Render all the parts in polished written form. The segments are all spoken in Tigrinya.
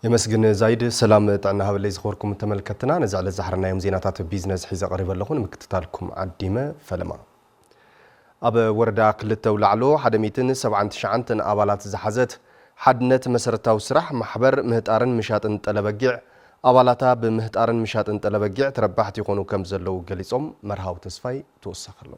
يمسجن زايد سلام طعنا هبل يزخوركم تملكتنا نزعل الزحرنا يوم زيناتات بيزنس حيزة قريبا لهون مكتتالكم عديمة فلما أب وردا قلت ولعلو حدميتن 79 أبالات زحزت حدنت مسرتاو سرح محبر مهتارن مشاتن تلبجع أبالاتا بمهتارن مشاتن تلبجع تربحت يكونوا كم زلو قليصهم مرهاو تسفاي توسخلو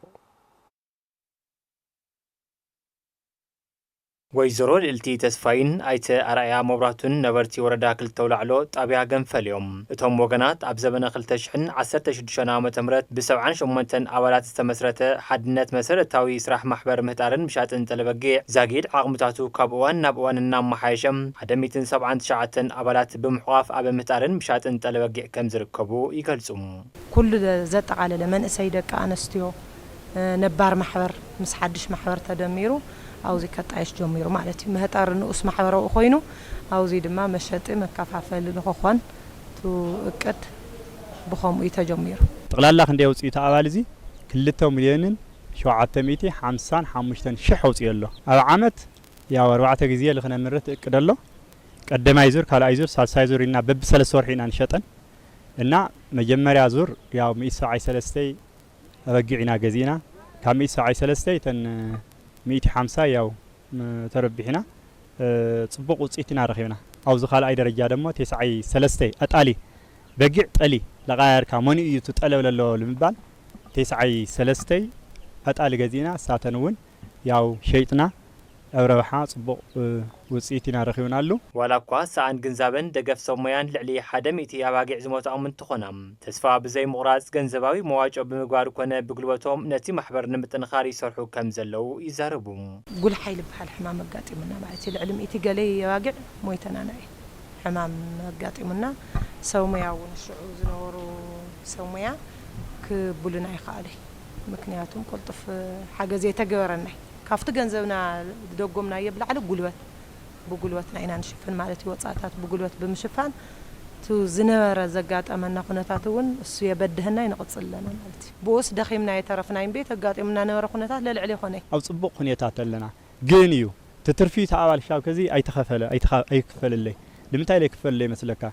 ويزرو التي تسفاين ايت ارأيا مبراتون نبرتي وردا كلتو لعلو طابيا غنفليوم اتهم وغنات ابزبنا خلتشحن 16 عامه مرت ب78 ابالات استمسرته حدنت مسرتاوي سراح محبر مهتارن مشاتن تلبجع زاغيد عقمتاتو كابوان نابوان محايشم حدميتن 79 ابالات بمحواف اب مهتارن مشاتن تلبجع كم زركبو يገልጹም كل زت على لمن سيدك انستيو نبار محبر مس حدش محبر تدميرو أوزي كتعيش جميرو معناتي مهتار نقص محبره أخوينو أوزي دما مشتى مكاففل لخوان تو أكد بخوم يتجميرو تقلال لك ندي وصي تعالزي كلته مليونين شو عتميتي 55 شح وصي له على عامت يا وربعه غزيه اللي خنا مرت اكد له قدما يزور كلا يزور سالساي زورينا بب 3 ورحين انشطن እና መጀመሪያ ዙር ያው ሚሳይ ሰለስተይ ረግዒና ገዚና ከሚሳይ ሰለስተይ ተን 150 ያው ተረብሕና ጽቡቅ ውጽኢትና ረኺብና አውዝ ኻልኣይ ደረጃ ደሞ 93 አጣሊ በጊዕ ጠሊ ለጋየርካ መን እዩ ተጠለብለሎ ለምባል 93 አጣሊ ገዚና ሳተንውን ያው ሸይጥና አብረባሓ ጽቡቅ ውጽኢትና ረኺብናሉ ወላኳ ሳን ግንዛበን ደገፍ ሰሞያን ልዕሊ ሓደሚቲ ያባጊዕ ዝሞታኦም እንትኾናም ተስፋ ብዘይ ምቕራጽ ገንዘባዊ መዋጮ ብምግባር ኮነ ብግልበቶም ነቲ ማሕበር ንምጥንኻር ይሰርሑ ከም ዘለው ይዛረቡ ጉል ሓይል በሃል ሕማም መጋጢምና ማለት ልዕሊ ሚእቲ ገለ ያባጊዕ ሞይተናና ሕማም መጋጢምና ሰውመያውን ሽዑ ዝነበሩ ሰውመያ ክቡልና ይኻአለ ምክንያቱም ቁልጥፍ ሓገዝ የተገበረና ካፍት ገንዘብና ደጎምና ይብላዓለ ጉልበት بقولوتنا إنا نشوفن مالتي وصاتات بقولوت بمشفان تو زنبر زقاطمنا خناتاتون السوية بدهنا ينقصل لنا مالتي بوس دخيمنا يترفنا بيت قاطمنا نور خناتات للعلي خني أو صبق خنيتات لنا جينيو تترفي تعال شاو كذي أي كفل اللي لمتى لي كفل اللي مثلك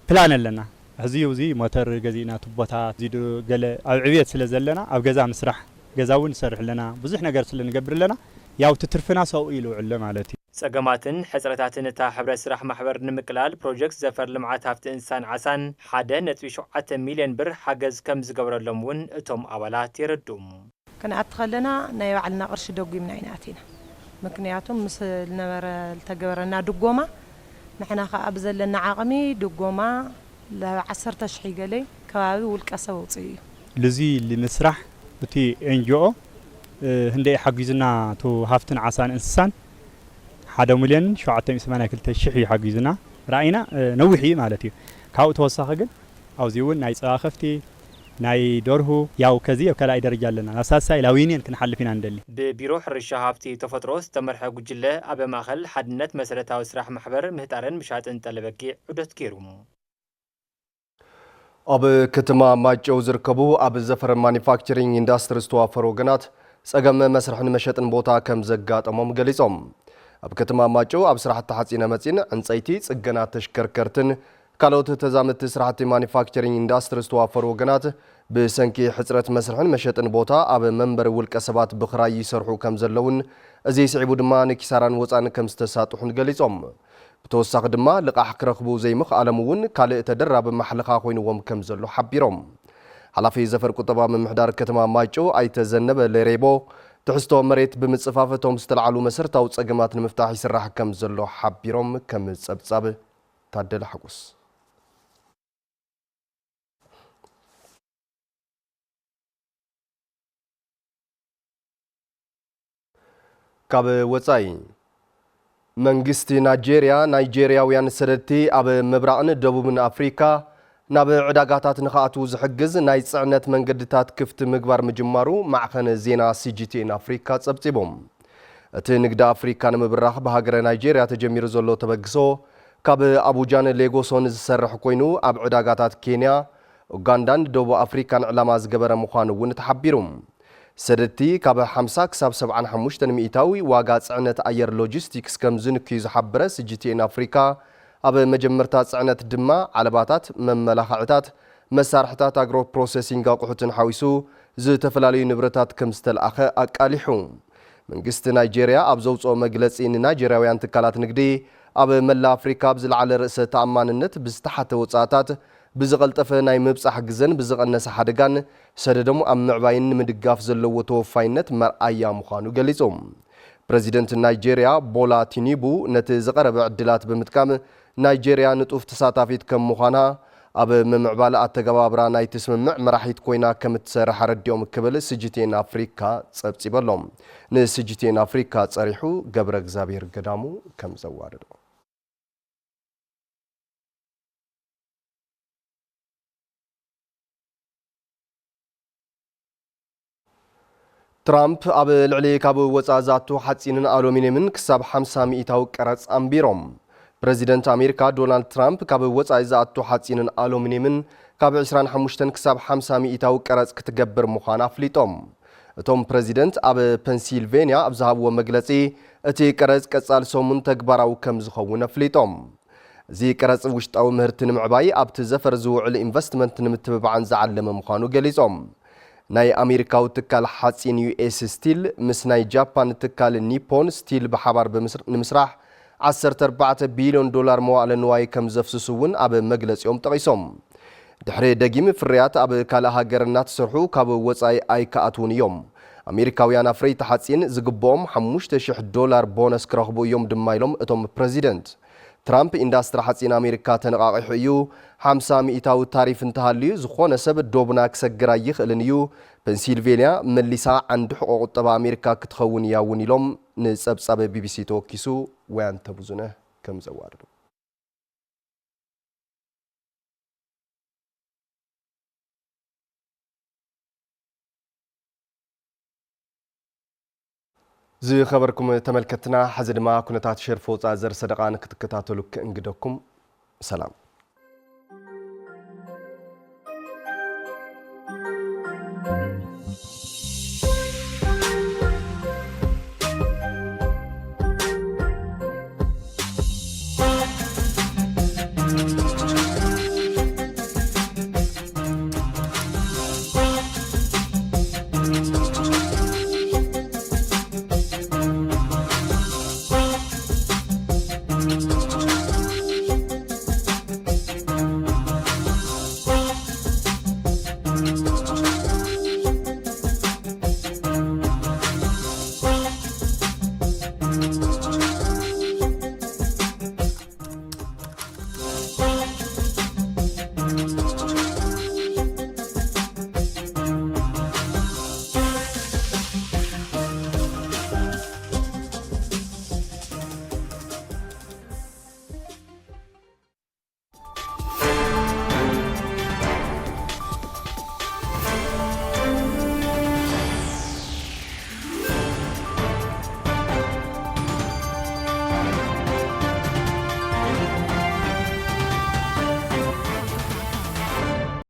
بلان لنا هزي وزي موتر جزينا تبوتات زيدو قال عبيد سلزلنا أو جزا مسرح جزاون سرح لنا بزح نجار سلنا قبر لنا ياو تترفنا سويلو علم مالتي سقماتن حسرتاتن تا حبر سراح محبر نمقلال بروجكت زفر لمعات هافت انسان عسان حدا نتوي 7 مليون بر حجز كم زقبرلهم ون اتم ابالات يردوم كان ادخلنا نيوعلنا قرش دوغي من عيناتنا مكنياتهم مثل نبر التجبرنا دغوما نحنا ابزلنا عقمي دغوما ل 10 تشحيق لي كبابي والقسه وصي لزي لمسرح بتي انجو هندي حجزنا تو هافتن عسان انسان 1 مليون 780 شحي حجزنا راينا نوحي مالتي كاو توسخ ግን አውዚውን ናይ ጻኸፍቲ ናይ ዶርሁ ያው ከዚ ከላይ ደረጃ አለና አሳሳይ ላዊኒን ክንሐልፊና እንደሊ በቢሮ ሕርሻ ሃብቲ ተፈጥሮስ ተመርሐ ጉጅለ አበ ማኸል ሓድነት መሰረታዊ ስራሕ ማሕበር ምህጣርን ምሻጥን ጠለበቂ ዑደት ገይሩም ኣብ ከተማ ማጨው ዝርከቡ ኣብ ዘፈር ማኒፋክቸሪንግ ኢንዳስትሪ ዝተዋፈሩ ወገናት ጸገም መስርሕን መሸጥን ቦታ ከም ዘጋጠሞም ገሊጾም ኣብ ከተማ ማጨው ኣብ ስራሕቲ ሓጺነ መጺን ዕንጸይቲ ጽገና ተሽከርከርትን ካልኦት ተዛመድቲ ስራሕቲ ማኒፋክቸሪንግ ኢንዳስትሪ ዝተዋፈሩ ወገናት ብሰንኪ ሕጽረት መስርሕን መሸጥን ቦታ ኣብ መንበሪ ውልቀ ሰባት ብኽራይ ይሰርሑ ከም ዘለውን እዚ ስዒቡ ድማ ንኪሳራን ወጻን ከም ዝተሳጥሑን ገሊጾም ብተወሳኺ ድማ ልቃሕ ክረኽቡ ዘይምኽኣሎም እውን ካልእ ተደራቢ ማሕለኻ ኮይኑዎም ከም ዘሎ ሓቢሮም ሓላፊ ዘፈር ቁጠባ ምምሕዳር ከተማ ማጨው ኣይተዘነበ ለሬቦ ትሕዝቶ መሬት ብምጽፋፈቶም ዝተልዓሉ መሰረታዊ ጸገማት ንምፍታሕ ይስራሕ ከም ዘሎ ሓቢሮም ከም ጸብጻብ ታደለ ሓጎስ ካብ ወጻይ መንግስቲ ናይጄሪያውያን ሰደድቲ ኣብ ምብራቕን ደቡብን ኣፍሪካ ናብ ዕዳጋታት ንኻኣትው ዝሕግዝ ናይ ጽዕነት መንገድታት ክፍቲ ምግባር ምጅማሩ ማዕኸነ ዜና ሲጂቲኤን ኣፍሪካ ጸብጺቦም እቲ ንግዲ ኣፍሪካ ንምብራኽ ብሃገረ ናይጄሪያ ተጀሚሩ ዘሎ ተበግሶ ካብ ኣቡጃን ሌጎሶን ዝሰርሕ ኮይኑ ኣብ ዕዳጋታት ኬንያ ኡጋንዳን ደቡብ ኣፍሪካን ዕላማ ዝገበረ ምዃኑ እውን ተሓቢሩ ሰደድቲ ካብ 50 ክሳብ 75 ሚእታዊ ዋጋ ጽዕነት ኣየር ሎጂስቲክስ ከም ዝንክዩ ዝሓበረ ሲጂቲኤን ኣፍሪካ ኣብ መጀመርታ ጽዕነት ድማ ዓለባታት መመላኽዕታት መሳርሕታት ኣግሮ ፕሮሰሲንግ ኣቑሑትን ሓዊሱ ዝተፈላለዩ ንብረታት ከም ዝተለኣኸ ኣቃሊሑ መንግስቲ ናይጄርያ ኣብ ዘውፅኦ መግለጺ ንናይጄርያውያን ትካላት ንግዲ ኣብ መላ ኣፍሪካ ብዝለዓለ ርእሰ ተኣማንነት ብዝተሓተ ወጻእታት ብዝቐልጠፈ ናይ ምብጻሕ ግዘን ብዝቐነሰ ሓደጋን ሰደዶም ኣብ ምዕባይን ንምድጋፍ ዘለዎ ተወፋይነት መርኣያ ምዃኑ ገሊጾም ፕሬዚደንት ናይጄርያ ቦላ ቲኒቡ ነቲ ዝቐረበ ዕድላት ብምጥቃም ናይጄርያ ንጡፍ ተሳታፊት ከም ምዃና ኣብ ምምዕባል ኣተገባብራ ናይ ትስምምዕ መራሒት ኮይና ከም እትሰርሕ ረዲኦም ክብል ስጅቴን ኣፍሪካ ጸብጺበሎም ንስጅቴን ኣፍሪካ ጸሪሑ ገብረ እግዚአብሔር ገዳሙ ከም ዘዋርዶ ትራምፕ ኣብ ልዕሊ ካብ ወጻኢ ዝኣቱ ሓጺንን ኣሉሚንየምን ክሳብ 50 ሚእታዊ ቀረጽ ኣንቢሮም ፕሬዚደንት ኣሜሪካ ዶናልድ ትራምፕ ካብ ወጻኢ ዝኣቱ ሓጺንን ኣሉሚንየምን ካብ 25 ክሳብ 50 ሚእታዊ ቀረጽ ክትገብር ምዃና ኣፍሊጦም እቶም ፕሬዚደንት ኣብ ፔንሲልቬንያ ኣብ ዝሃብዎ መግለጺ እቲ ቀረጽ ቀጻሊ ሰሙን ተግባራዊ ከም ዝኸውን ኣፍሊጦም እዚ ቀረጽ ውሽጣዊ ምህርቲ ንምዕባይ ኣብቲ ዘፈር ዝውዕል ኢንቨስትመንት ንምትብባዕን ዝዓለመ ምዃኑ ገሊጾም ናይ ኣሜሪካዊ ትካል ሓጺን ዩኤስ ስቲል ምስ ናይ ጃፓን ትካል ኒፖን ስቲል ብሓባር ንምስራሕ 14 ቢልዮን ዶላር መዋዕለ ንዋይ ከም ዘፍስሱውን ኣብ መግለጺኦም ጠቒሶም ድሕሪ ደጊም ፍርያት ኣብ ካልእ ሃገር እናተሰርሑ ካብ ወጻኢ ኣይከኣትውን እዮም ኣሜሪካውያን ኣፍረይቲ ሓጺን ዝግብኦም $5,000 ቦነስ ክረኽቡ እዮም ድማ ኢሎም እቶም ፕሬዚደንት ትራምፕ ኢንዳስትሪ ሓጺን ኣሜሪካ ተነቃቂሑ እዩ 50 ሚእታዊ ታሪፍ እንተሃልዩ ዝኾነ ሰብ ዶብና ክሰግር ኣይኽእልን እዩ ፔንሲልቬንያ መሊሳ ዓንዲ ሕቆ ቁጠባ ኣሜሪካ ክትኸውን እያ እውን ኢሎም ንጸብጻበ ቢቢሲ ተወኪሱ ወያንተ ብዙነህ ከም ዘዋርዱ ዝኸበርኩም ተመልከትና ሕዚ ድማ ኩነታት ሸርፎ ወጻኢ ዘር ሰደቓ ንክትከታተሉ ክእንግደኩም ሰላም